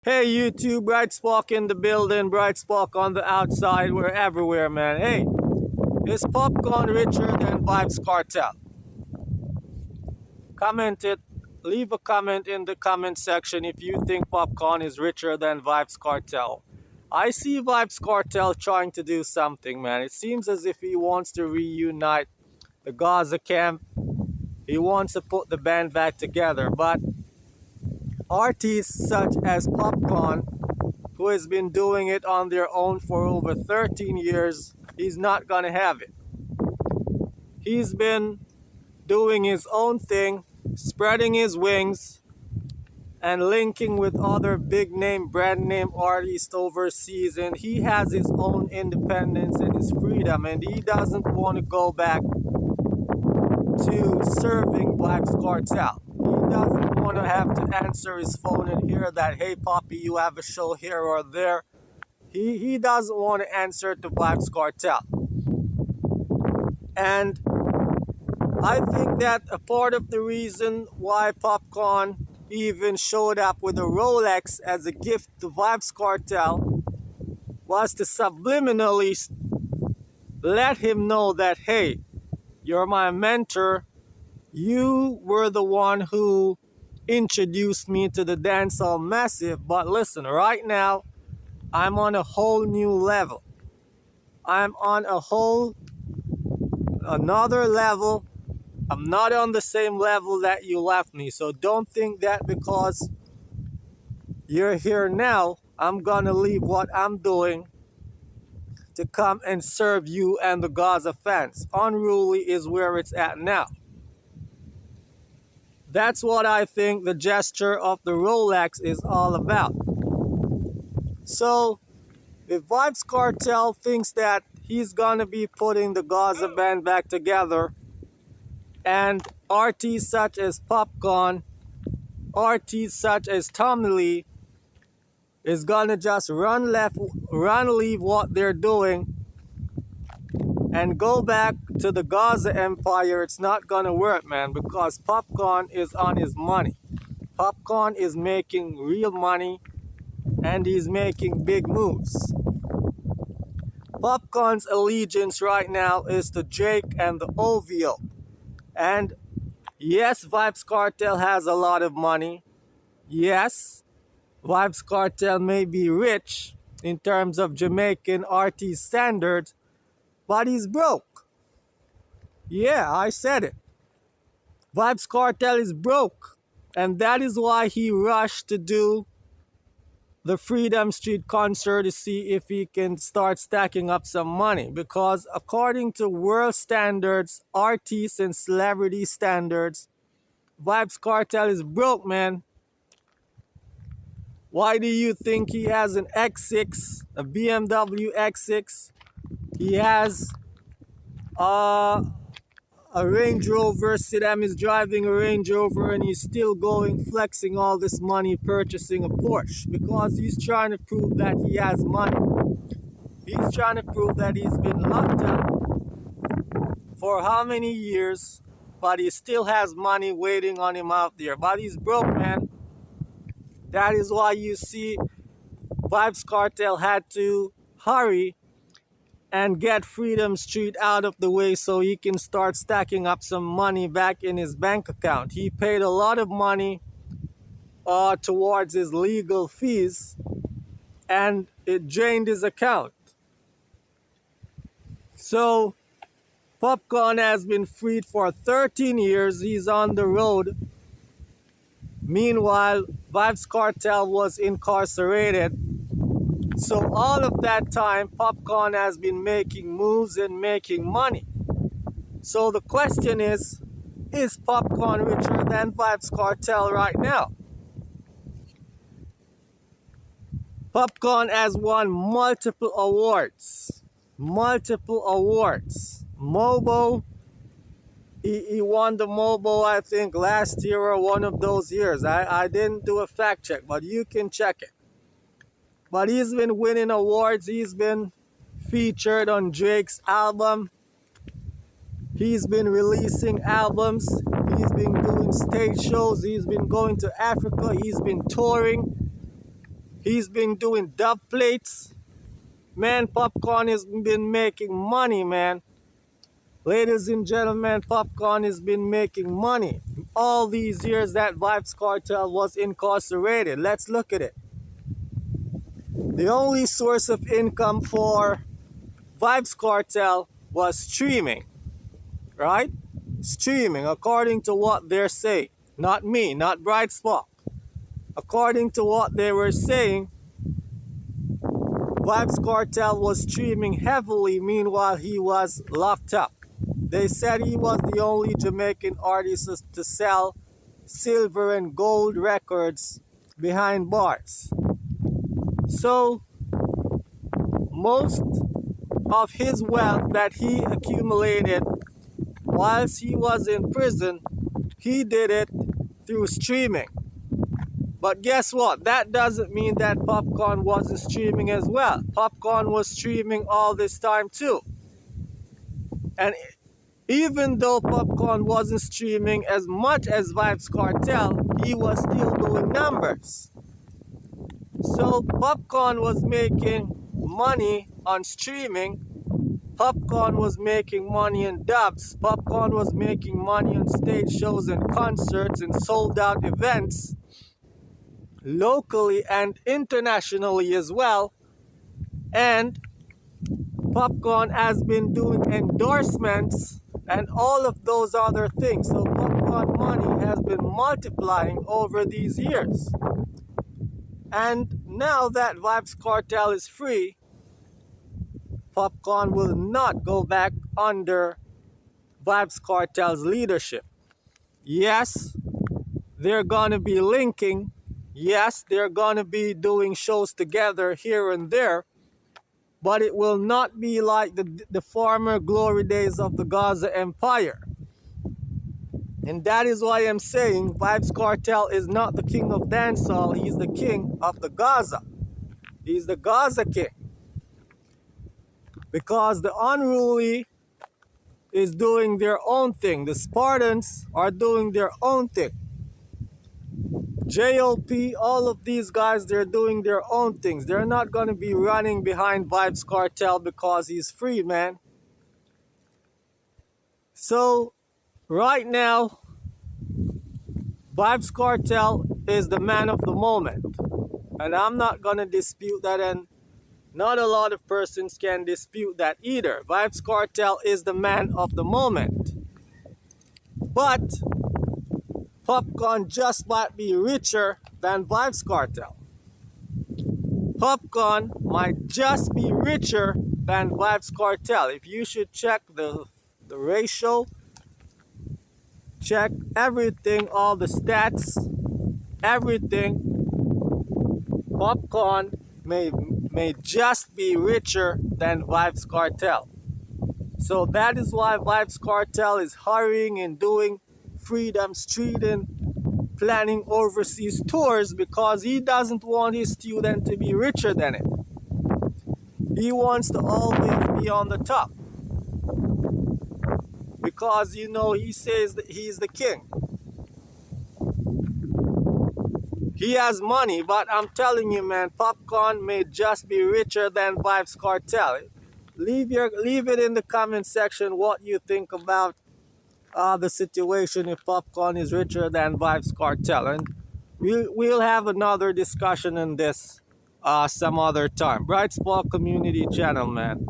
Hey YouTube, Bright Spock in the building, Bright Spock on the outside, we're everywhere, man. Hey, is Popcaan richer than Vybz Kartel? Comment it, leave a comment in the comment section if you think Popcaan is richer than Vybz Kartel. I see Vybz Kartel trying to do something, man. It seems as if he wants to reunite the Gaza camp. He wants to put the band back together, but artists such as Popcaan, who has been doing it on their own for over 13 years, he's not gonna have it. He's been doing his own thing, spreading his wings, and linking with other big name, brand name artists overseas, and he has his own independence and his freedom, and he doesn't want to go back to serving Vybz Kartel. He doesn't want to have to answer his phone and hear that, hey Poppy, you have a show here or there. He doesn't want to answer to Vybz Kartel. And I think that a part of the reason why Popcaan even showed up with a Rolex as a gift to Vybz Kartel was to subliminally let him know that, hey, you're my mentor. You were the one who introduced me to the dancehall massive, but listen, right now, I'm on a whole new level. I'm on another level. I'm not on the same level that you left me. So don't think that because you're here now, I'm gonna leave what I'm doing to come and serve you and the Gaza fans. Unruly is where it's at now. That's what I think the gesture of the Rolex is all about. So, if Vybz Kartel thinks that he's gonna be putting the Gaza band back together, and artists such as Popcaan, artists such as Tommy Lee, is gonna just run leave what they're doing and go back to the Gaza empire, it's not gonna work, man, because Popcaan is on his money. Popcaan is making real money and he's making big moves. Popcaan's allegiance right now is to Drake and the OVO. And yes, Vybz Kartel has a lot of money. Yes, Vybz Kartel may be rich in terms of Jamaican artist standards, but he's broke. Yeah, I said it. Vybz Kartel is broke. And that is why he rushed to do the Freedom Street concert to see if he can start stacking up some money. Because according to world standards, artists and celebrity standards, Vybz Kartel is broke, man. Why do you think he has an X6, a BMW X6? He has a Range Rover. Saddam is driving a Range Rover and he's still going flexing all this money purchasing a Porsche because he's trying to prove that he has money. He's trying to prove that he's been locked up for how many years, but he still has money waiting on him out there. But he's broke, man. That is why you see Vybz Kartel had to hurry and get Freedom Street out of the way so he can start stacking up some money back in his bank account. He paid a lot of money towards his legal fees and it drained his account. So Popcaan has been freed for 13 years. He's on the road. Meanwhile, Vybz Kartel was incarcerated. So all of that time, Popcaan has been making moves and making money. So the question is Popcaan richer than Vybz Kartel right now? Popcaan has won multiple awards. Mobo, he won the Mobo, I think, last year or one of those years. I didn't do a fact check, but you can check it. But he's been winning awards. He's been featured on Drake's album. He's been releasing albums. He's been doing stage shows. He's been going to Africa. He's been touring. He's been doing dub plates. Man, Popcaan has been making money, man. Ladies and gentlemen, Popcaan has been making money all these years that Vybz Kartel was incarcerated. Let's look at it. The only source of income for Vybz Kartel was streaming, right? Streaming, according to what they're saying. Not me, not Bright Spock. According to what they were saying, Vybz Kartel was streaming heavily meanwhile he was locked up. They said he was the only Jamaican artist to sell silver and gold records behind bars. So, most of his wealth that he accumulated whilst he was in prison, he did it through streaming. But guess what? That doesn't mean that Popcaan wasn't streaming as well. Popcaan was streaming all this time too. And even though Popcaan wasn't streaming as much as Vybz Kartel, he was still doing numbers. So Popcaan was making money on streaming. Popcaan was making money in dubs. Popcaan was making money on stage shows and concerts and sold out events, locally and internationally as well. And Popcaan has been doing endorsements and all of those other things. So Popcaan money has been multiplying over these years. And now that Vybz Kartel is free, Popcaan will not go back under Vybz Kartel's leadership. Yes, they're gonna be linking. Yes, they're gonna be doing shows together here and there, but it will not be like the former glory days of the Gaza Empire. And that is why I'm saying Vybz Kartel is not the king of dancehall, he's the king of the Gaza. He's the Gaza king. Because the unruly is doing their own thing. The Spartans are doing their own thing. JLP, all of these guys, they're doing their own things. They're not going to be running behind Vybz Kartel because he's free, man. So, right now, Vybz Kartel is the man of the moment. And I'm not going to dispute that, and not a lot of persons can dispute that either. Vybz Kartel is the man of the moment. But Popcaan just might be richer than Vybz Kartel. Popcaan might just be richer than Vybz Kartel. If you should check the ratio, check everything, all the stats, everything, Popcaan may just be richer than Vybz Kartel. So that is why Vybz Kartel is hurrying and doing Freedom Street and planning overseas tours, because he doesn't want his student to be richer than it. He wants to always be on the top. Because, you know, he says that he's the king. He has money, but I'm telling you, man, Popcaan may just be richer than Vybz Kartel. Leave it in the comment section what you think about the situation if Popcaan is richer than Vybz Kartel. And we'll have another discussion on this some other time. Bright Spock Community Channel, man.